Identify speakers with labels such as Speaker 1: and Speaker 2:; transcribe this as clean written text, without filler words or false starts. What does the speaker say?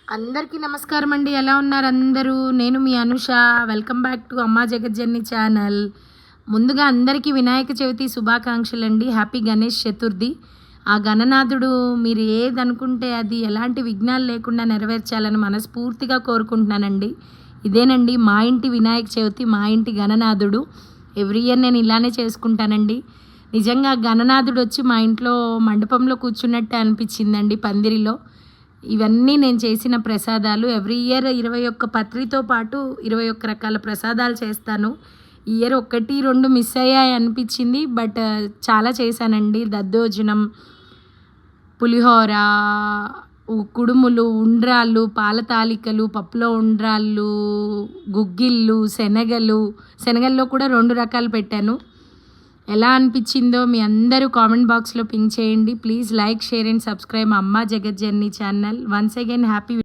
Speaker 1: అందరికీ నమస్కారం అండి. ఎలా ఉన్నారు అందరూ? నేను మీ అనుష. వెల్కమ్ బ్యాక్ టు అమ్మా జగజ్జన్ని ఛానల్. ముందుగా అందరికీ వినాయక చవితి శుభాకాంక్షలు అండి. హ్యాపీ గణేష్ చతుర్థి. ఆ గణనాథుడు మీరు ఏదనుకుంటే అది ఎలాంటి విఘ్నాలు లేకుండా నెరవేర్చాలని మనస్ఫూర్తిగా కోరుకుంటున్నానండి. ఇదేనండి మా ఇంటి వినాయక చవితి, మా ఇంటి గణనాథుడు. ఎవ్రీ ఇయర్ నేను ఇలానే చేసుకుంటానండి. నిజంగా గణనాథుడు వచ్చి మా ఇంట్లో మండపంలో కూర్చున్నట్టే అనిపించిందండి, పందిరిలో. ఇవన్నీ నేను చేసిన ప్రసాదాలు. ఎవ్రీ ఇయర్ 21 పత్రితో పాటు 21 రకాల ప్రసాదాలు చేస్తాను. ఈ ఇయర్ 1, 2 మిస్ అయ్యాయి అనిపించింది. బట్ చాలా చేశానండి. దద్దోజనం, పులిహోర, కుడుములు, ఉండ్రాళ్ళు, పాల తాలికలు, పప్పులో ఉండ్రాళ్ళు, గుగ్గిళ్ళు, శనగల్లో కూడా 2 రకాలు పెట్టాను. ఎలా అనిపించిందో మీ అందరూ కామెంట్ బాక్స్లో పింక్ చేయండి. Please like, share and subscribe అమ్మా జగజ్జన్ని ఛానల్. Once again happy